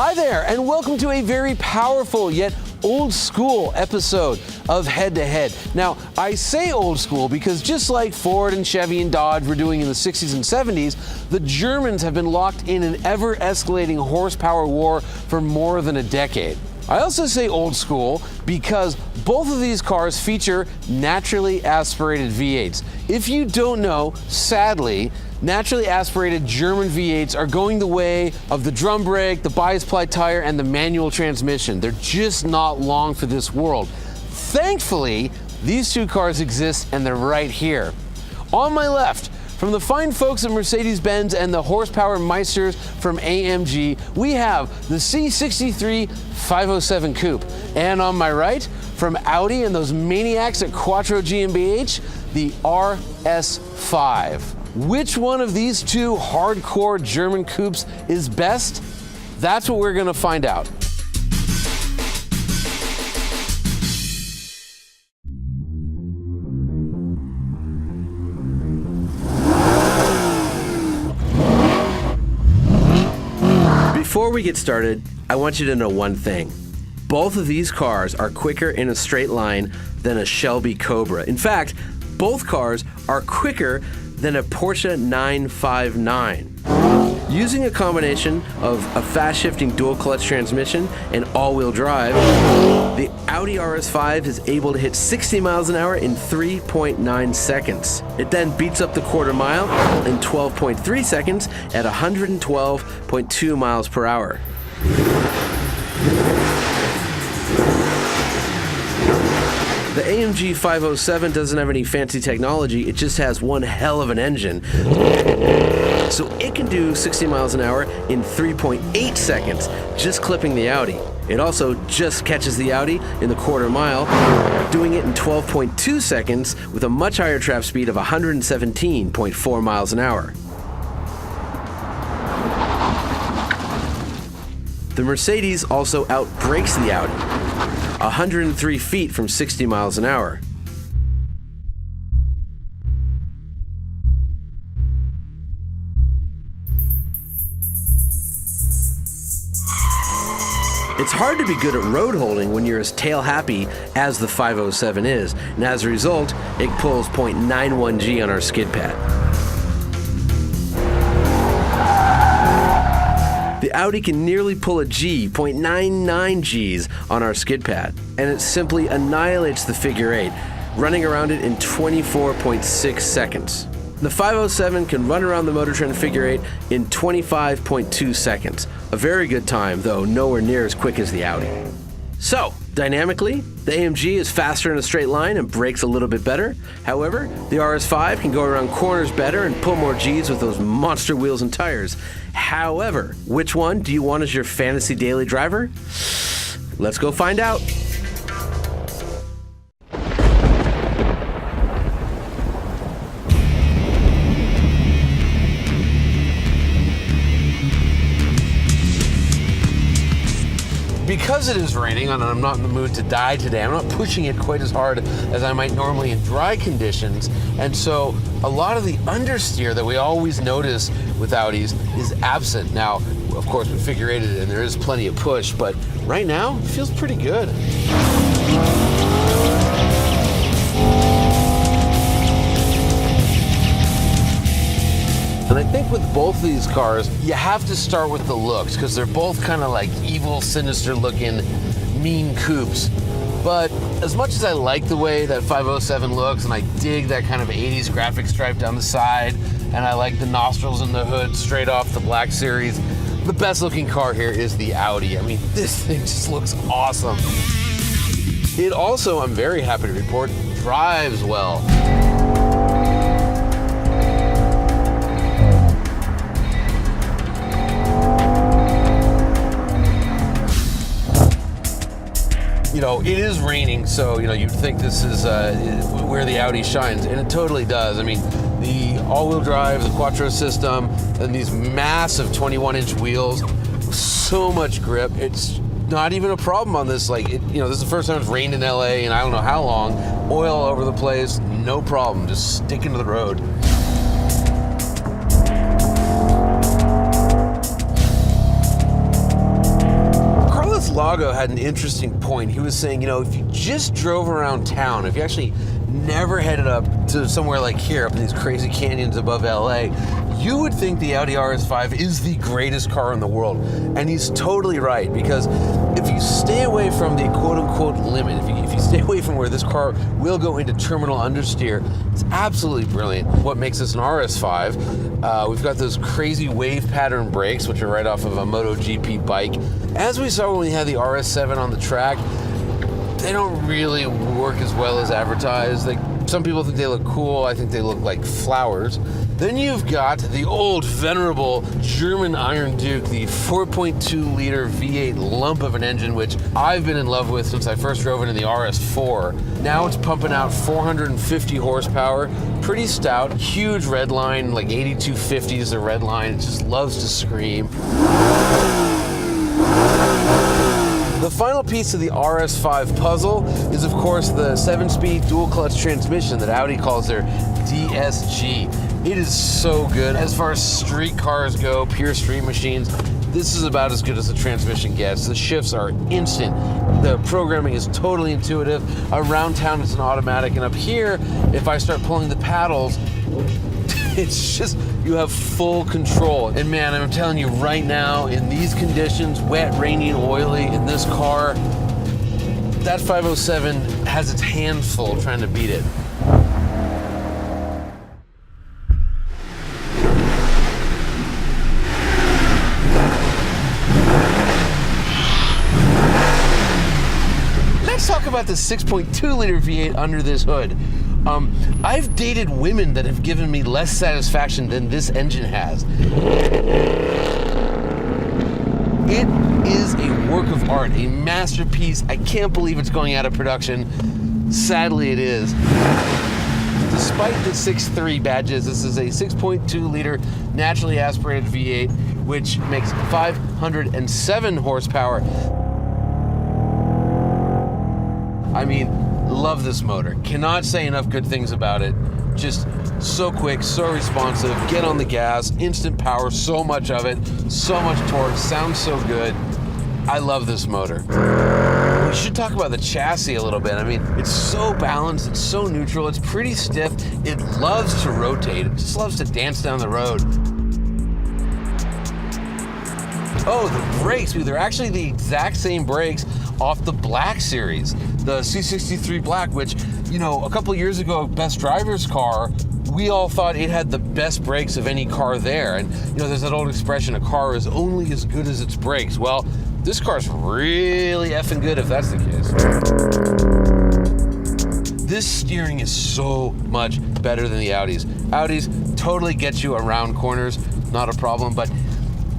Hi there, and welcome to a very powerful yet old school episode of Head to Head. Now, I say old school because just like Ford and Chevy and Dodge were doing in the 60s and 70s, the Germans have been locked in an ever-escalating horsepower war for more than a decade. I also say old school because both of these cars feature naturally aspirated V8s. If you don't know, sadly, naturally aspirated German V8s are going the way of the drum brake, the bias ply tire, and the manual transmission. They're just not long for this world. Thankfully, these two cars exist and they're right here. On my left, from the fine folks at Mercedes-Benz and the horsepower meisters from AMG, we have the C63 507 Coupe. And on my right, from Audi and those maniacs at Quattro GmbH, the RS5. Which one of these two hardcore German coupes is best? That's what we're gonna find out. Before we get started, I want you to know one thing. Both of these cars are quicker in a straight line than a Shelby Cobra. In fact, both cars are quicker than a Porsche 959. Using a combination of a fast-shifting dual-clutch transmission and all-wheel drive, the Audi RS5 is able to hit 60 miles an hour in 3.9 seconds. It then beats up the quarter mile in 12.3 seconds at 112.2 miles per hour. The AMG 507 doesn't have any fancy technology, it just has one hell of an engine. So it can do 60 miles an hour in 3.8 seconds, just clipping the Audi. It also just catches the Audi in the quarter mile, doing it in 12.2 seconds with a much higher trap speed of 117.4 miles an hour. The Mercedes also outbrakes the Audi, 103 feet from 60 miles an hour. It's hard to be good at road holding when you're as tail happy as the 507 is, and as a result, it pulls 0.91 G on our skid pad. The Audi can nearly pull a G, 0.99 Gs on our skid pad, and it simply annihilates the figure eight, running around it in 24.6 seconds. The 507 can run around the Motor Trend figure eight in 25.2 seconds. A very good time, though nowhere near as quick as the Audi. So, dynamically, the AMG is faster in a straight line and brakes a little bit better. However, the RS5 can go around corners better and pull more Gs with those monster wheels and tires. However, which one do you want as your fantasy daily driver? Let's go find out. Because it is raining and I'm not in the mood to die today, I'm not pushing it quite as hard as I might normally in dry conditions. And so a lot of the understeer that we always notice with Audis is absent. Now, of course, we figure eight it and there is plenty of push, but right now it feels pretty good. And I think with both of these cars, you have to start with the looks because they're both kind of like evil, sinister looking, mean coupes. But as much as I like the way that 507 looks and I dig that kind of 80s graphic stripe down the side and I like the nostrils and the hood straight off the Black Series, the best looking car here is the Audi. I mean, this thing just looks awesome. It also, I'm very happy to report, drives well. You know, it is raining, so, you know, you'd think this is where the Audi shines, and it totally does. I mean, the all-wheel drive, the Quattro system, and these massive 21-inch wheels, so much grip. It's not even a problem on this. Like, this is the first time it's rained in LA, and I don't know how long. Oil all over the place, no problem, just sticking to the road. Lago had an interesting point. He was saying, you know, if you just drove around town, if you actually never headed up to somewhere like here, up in these crazy canyons above LA, you would think the Audi RS5 is the greatest car in the world. And he's totally right, because if you stay away from the quote-unquote limit, if you stay away from where this car will go into terminal understeer, it's absolutely brilliant. What makes this an RS5? We've got those crazy wave pattern brakes, which are right off of a MotoGP bike. As we saw when we had the RS7 on the track, they don't really work as well as advertised. Some people think they look cool. I think they look like flowers. Then you've got the old venerable German Iron Duke, the 4.2 liter V8 lump of an engine, which I've been in love with since I first drove it in the RS4. Now it's pumping out 450 horsepower, pretty stout, huge red line, like 8250 is the red line. It just loves to scream. The final piece of the RS5 puzzle is, of course, the 7-speed dual-clutch transmission that Audi calls their DSG. It is so good. As far as street cars go, pure street machines, this is about as good as the transmission gets. The shifts are instant. The programming is totally intuitive. Around town, it's an automatic. And up here, if I start pulling the paddles, it's just, you have full control. And man, I'm telling you right now, in these conditions, wet, rainy, and oily, in this car, that 507 has its hands full trying to beat it. Let's talk about the 6.2 liter V8 under this hood. I've dated women that have given me less satisfaction than this engine has. It is a work of art, a masterpiece. I can't believe it's going out of production. Sadly, it is. Despite the 6.3 badges, this is a 6.2 liter naturally aspirated V8, which makes 507 horsepower. I mean, love this motor. Cannot say enough good things about it. Just so quick, so responsive, get on the gas, instant power, so much of it, so much torque, sounds so good. I love this motor. We should talk about the chassis a little bit. I mean, it's so balanced, it's so neutral, it's pretty stiff, it loves to rotate, it just loves to dance down the road. Oh, the brakes, they're actually the exact same brakes off the Black series, the C63 Black, which, you know, a couple years ago, Best Driver's car, we all thought it had the best brakes of any car there. And, you know, there's that old expression, a car is only as good as its brakes. Well, this car's really effing good if that's the case. This steering is so much better than the Audis. Audis totally get you around corners, not a problem, but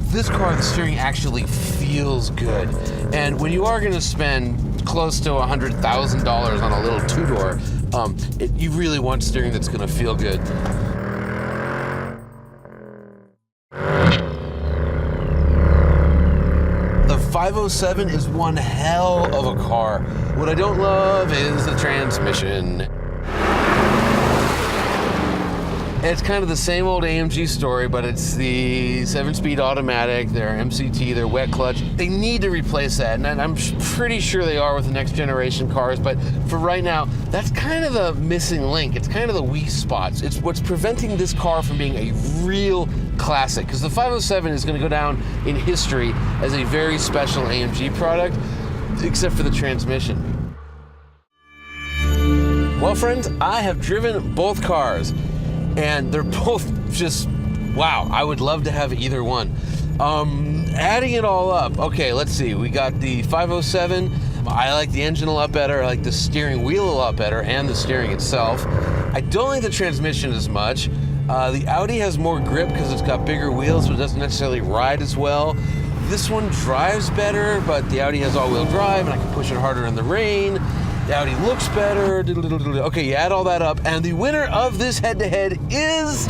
this car, the steering actually feels good. And when you are going to spend close to $100,000 on a little two-door, you really want steering that's going to feel good. The 507 is one hell of a car. What I don't love is the transmission. It's kind of the same old AMG story, but it's the 7-speed automatic, their MCT, their wet clutch. They need to replace that, and I'm pretty sure they are with the next generation cars, but for right now, that's kind of the missing link. It's kind of the weak spots. It's what's preventing this car from being a real classic, because the 507 is going to go down in history as a very special AMG product, except for the transmission. Well, friends, I have driven both cars, and they're both just, wow, I would love to have either one. Adding it all up, okay, let's see. We got the 507. I like the engine a lot better. I like the steering wheel a lot better, and the steering itself. I don't like the transmission as much. The Audi has more grip because it's got bigger wheels, but it doesn't necessarily ride as well. This one drives better, but the Audi has all-wheel drive, and I can push it harder in the rain. The Audi looks better. Okay, you add all that up, and the winner of this head-to-head is...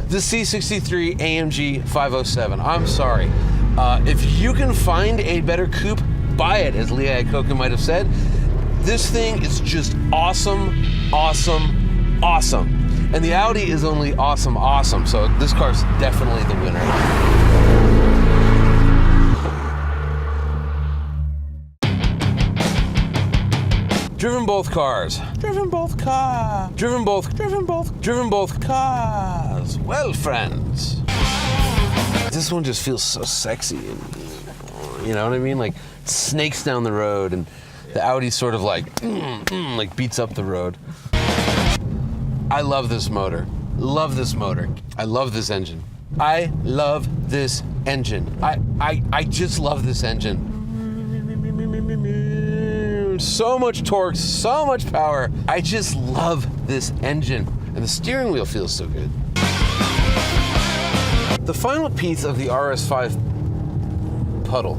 the C63 AMG 507. I'm sorry. If you can find a better coupe, buy it, as Leah Iacocca might have said. This thing is just awesome, awesome, awesome. And the Audi is only awesome, awesome. So this car's definitely the winner. Driven both cars. Driven both cars. Driven both cars. Well, friends. This one just feels so sexy. And, you know what I mean? Like snakes down the road, and the Audi sort of like beats up the road. I love this motor. Love this motor. I love this engine. I love this engine. I just love this engine. So much torque, so much power. I just love this engine. And the steering wheel feels so good. The final piece of the RS5 puzzle